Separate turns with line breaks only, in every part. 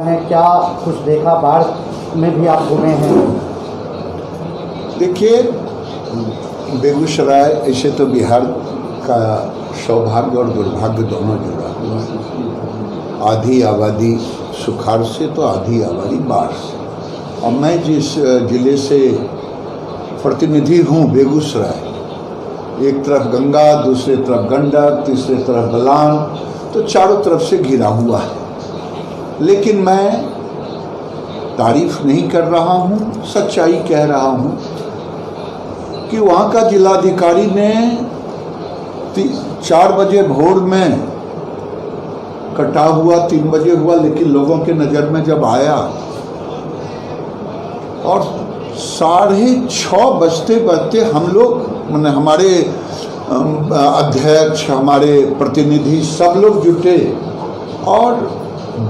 हैं, क्या कुछ देखा? बाढ़ में भी आप घूमे हैं।
देखिए, बेगूसराय ऐसे तो बिहार का सौभाग्य और दुर्भाग्य दोनों जुड़ा हुआ। आधी आबादी सुखाड़ से तो आधी आबादी बाढ़ से। और मैं जिस ज़िले से प्रतिनिधि हूँ, बेगूसराय, एक तरफ गंगा, दूसरे तरफ गंडक, तीसरे तरफ बलान, तो चारों तरफ से घिरा हुआ है। लेकिन मैं तारीफ नहीं कर रहा हूँ, सच्चाई कह रहा हूँ कि वहाँ का जिलाधिकारी ने 4 बजे भोर में कटा हुआ, 3 बजे हुआ, लेकिन लोगों के नज़र में जब आया और 6:30 बजते हम लोग, मैंने हमारे अध्यक्ष, हमारे प्रतिनिधि सब लोग जुटे और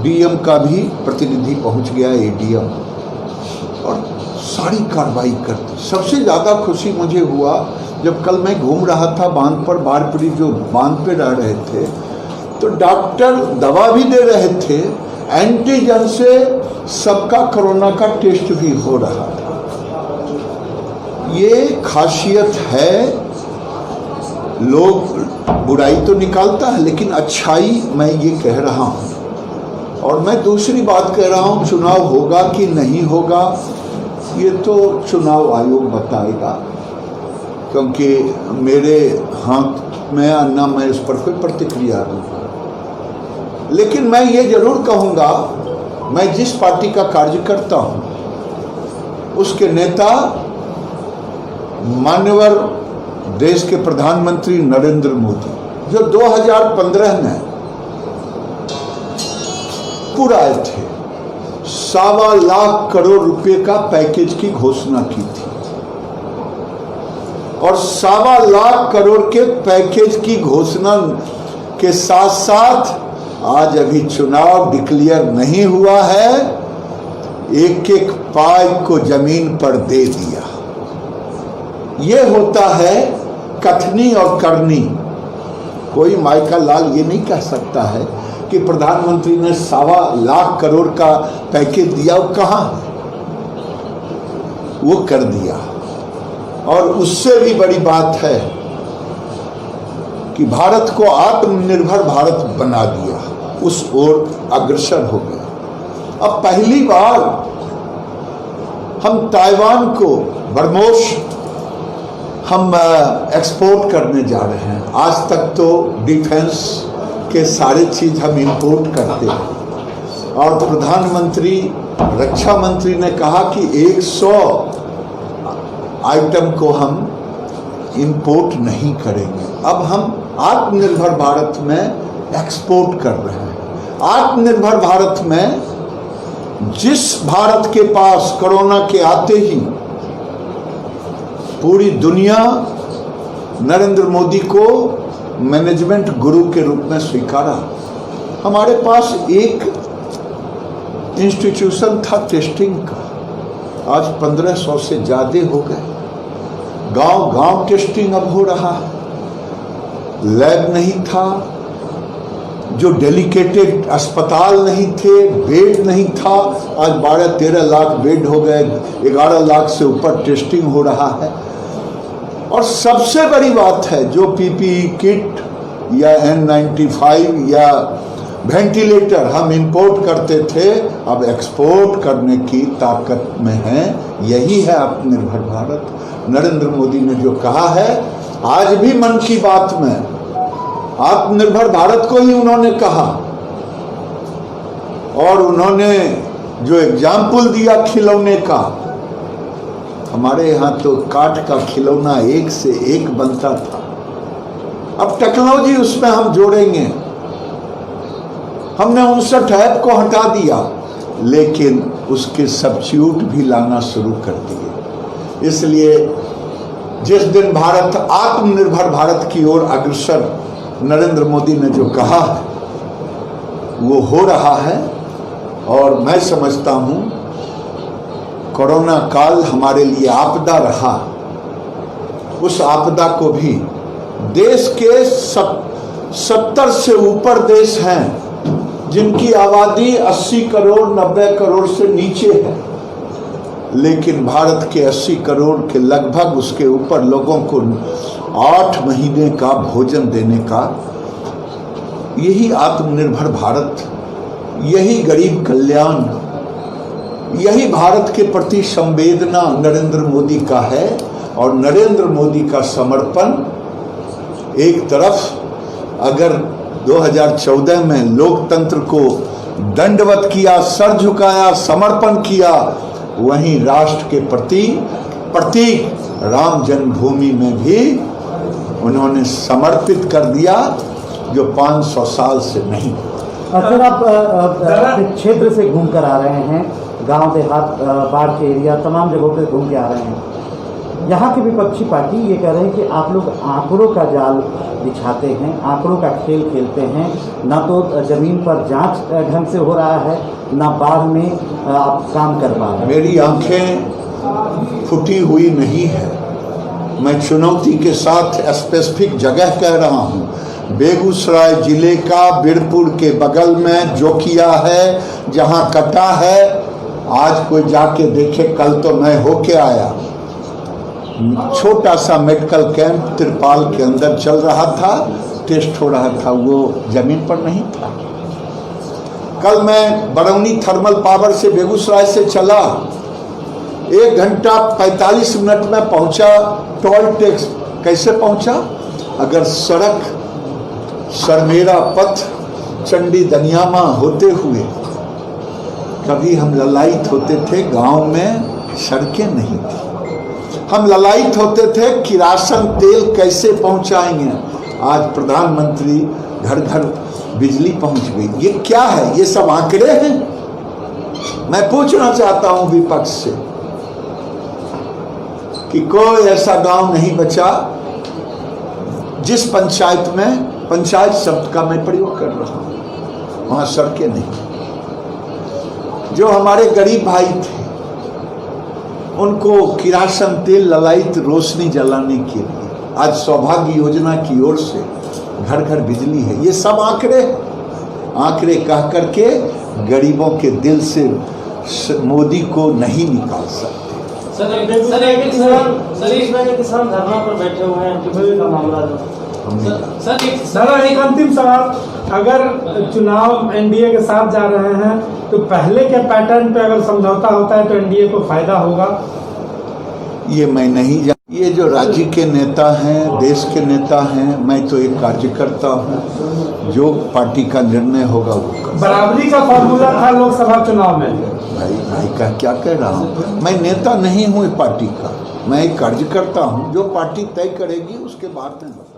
डीएम का भी प्रतिनिधि पहुंच गया, एडीएम, और सारी कार्रवाई करती। सबसे ज़्यादा खुशी मुझे हुआ जब कल मैं घूम रहा था बांध पर, बाढ़ पीड़ित जो बांध पे रह रहे थे, तो डॉक्टर दवा भी दे रहे थे, एंटीजन से सबका कोरोना का टेस्ट भी हो रहा था। ये खासियत है, लोग बुराई तो निकालता है लेकिन अच्छाई मैं ये कह रहा हूँ। और मैं दूसरी बात कह रहा हूँ, चुनाव होगा कि नहीं होगा ये तो चुनाव आयोग बताएगा, क्योंकि मेरे हाथ में ना मैं इस पर कोई प्रतिक्रिया दूंगा। लेकिन मैं ये जरूर कहूँगा, मैं जिस पार्टी का कार्यकर्ता हूँ उसके नेता मान्यवर देश के प्रधानमंत्री नरेंद्र मोदी, जो 2015 में पुराए थे, 1.25 लाख करोड़ रुपए का पैकेज की घोषणा की थी, और 1.25 लाख करोड़ के पैकेज की घोषणा के साथ साथ आज अभी चुनाव डिक्लेयर नहीं हुआ है, एक एक पाई को जमीन पर दे दिया। ये होता है कथनी और करनी। कोई माई का लाल ये नहीं कह सकता है कि प्रधानमंत्री ने 1.25 लाख करोड़ का पैकेज दिया, वो कहाँ है? वो कर दिया। और उससे भी बड़ी बात है कि भारत को आत्मनिर्भर भारत बना दिया, उस ओर अग्रसर हो गया। अब पहली बार हम ताइवान को बरमोश हम एक्सपोर्ट करने जा रहे हैं। आज तक तो डिफेंस के सारे चीज़ हम इंपोर्ट करते हैं, और प्रधानमंत्री, रक्षा मंत्री ने कहा कि 100 आइटम को हम इंपोर्ट नहीं करेंगे। अब हम आत्मनिर्भर भारत में एक्सपोर्ट कर रहे हैं। आत्मनिर्भर भारत में जिस भारत के पास कोरोना के आते ही पूरी दुनिया नरेंद्र मोदी को मैनेजमेंट गुरु के रूप में स्वीकारा, हमारे पास एक इंस्टीट्यूशन था टेस्टिंग का, आज 1500 से ज़्यादा हो गए। गांव गांव टेस्टिंग अब हो रहा है। लैब नहीं था, जो डेलिकेटेड अस्पताल नहीं थे, बेड नहीं था, आज 12-13 लाख बेड हो गए, 11 लाख से ऊपर टेस्टिंग हो रहा है। और सबसे बड़ी बात है, जो पीपीई किट या N95 या वेंटिलेटर हम इंपोर्ट करते थे, अब एक्सपोर्ट करने की ताकत में है। यही है आत्मनिर्भर भारत। नरेंद्र मोदी ने जो कहा है, आज भी मन की बात में आत्मनिर्भर भारत को ही उन्होंने कहा, और उन्होंने जो एग्जाम्पल दिया खिलौने का, हमारे यहाँ तो काठ का खिलौना एक से एक बनता था। अब टेक्नोलॉजी उसमें हम जोड़ेंगे। हमने 59 ऐप को हटा दिया, लेकिन उसके सब्स्टिट्यूट भी लाना शुरू कर दिए। इसलिए जिस दिन भारत आत्मनिर्भर भारत की ओर अग्रसर नरेंद्र मोदी ने जो कहा है वो हो रहा है। और मैं समझता हूँ कोरोना काल हमारे लिए आपदा रहा, उस आपदा को भी देश के 70 से ऊपर देश हैं जिनकी आबादी 80 करोड़ 90 करोड़ से नीचे है, लेकिन भारत के 80 करोड़ के लगभग उसके ऊपर लोगों को 8 महीने का भोजन देने का, यही आत्मनिर्भर भारत, यही गरीब कल्याण, यही भारत के प्रति संवेदना नरेंद्र मोदी का है। और नरेंद्र मोदी का समर्पण, एक तरफ अगर 2014 में लोकतंत्र को दंडवत किया, सर झुकाया, समर्पण किया, वहीं राष्ट्र के प्रतीक राम जन्मभूमि में भी उन्होंने समर्पित कर दिया, जो 500 साल से नहीं।
सर, आप क्षेत्र से घूम कर आ रहे हैं, गांव देहात, बाढ़ के एरिया, तमाम जगहों पे घूम के आ रहे हैं। यहाँ की विपक्षी पार्टी ये कह रहे हैं कि आप लोग आंकड़ों का जाल बिछाते हैं, आंकड़ों का खेल खेलते हैं, ना तो जमीन पर जांच ढंग से हो रहा है, ना बाढ़ में आप काम कर पा रहे हैं।
मेरी आंखें फूटी हुई नहीं है, मैं चुनौती के साथ स्पेसिफिक जगह कह रहा हूँ। बेगूसराय जिले का बिरपुर के बगल में जोकिया है, जहाँ कटा है, आज कोई जाके देखे, कल तो मैं होके आया। छोटा सा मेडिकल कैंप तिरपाल के अंदर चल रहा था, टेस्ट हो रहा था, वो जमीन पर नहीं था। कल मैं बरौनी थर्मल पावर से बेगूसराय से चला, 1 घंटा 45 मिनट में पहुंचा। टोल टैक्स कैसे पहुंचा? अगर सड़क सरमेरा पथ चंडी दनियामा होते हुए कभी हम ललायित होते थे, गांव में सड़कें नहीं थी, हम ललायित होते थे किरासन तेल कैसे पहुंचाएंगे। आज प्रधानमंत्री घर घर बिजली पहुंच गई। ये क्या है? ये सब आंकड़े हैं। मैं पूछना चाहता हूं विपक्ष से कि कोई ऐसा गांव नहीं बचा जिस पंचायत में, पंचायत शब्द का मैं प्रयोग कर रहा हूं, वहां सड़कें नहीं। जो हमारे गरीब भाई थे, उनको किरासन तेल ललायित रोशनी जलाने के लिए आज सौभाग्य योजना की ओर से घर घर बिजली है। ये सब आंकड़े कह करके गरीबों के दिल से मोदी को नहीं निकाल सकते।
सर इसमें किसान धरना पर बैठे हुए हैं, टिप्पणी का मामला
सर एक अंतिम सवाल, अगर चुनाव एनडीए के साथ जा रहे हैं तो पहले के पैटर्न पे अगर समझौता होता है तो एनडीए को फायदा होगा?
ये मैं नहीं जान, ये जो राज्य के नेता हैं, देश के नेता हैं, मैं तो एक कार्यकर्ता हूँ, जो पार्टी का निर्णय होगा वो कर।
बराबरी का फॉर्मूला था लोकसभा चुनाव में।
भाई का क्या कह रहा हूँ, मैं नेता नहीं हूँ पार्टी का, मैं एक कार्यकर्ता हूँ, जो पार्टी तय करेगी उसके बाद में।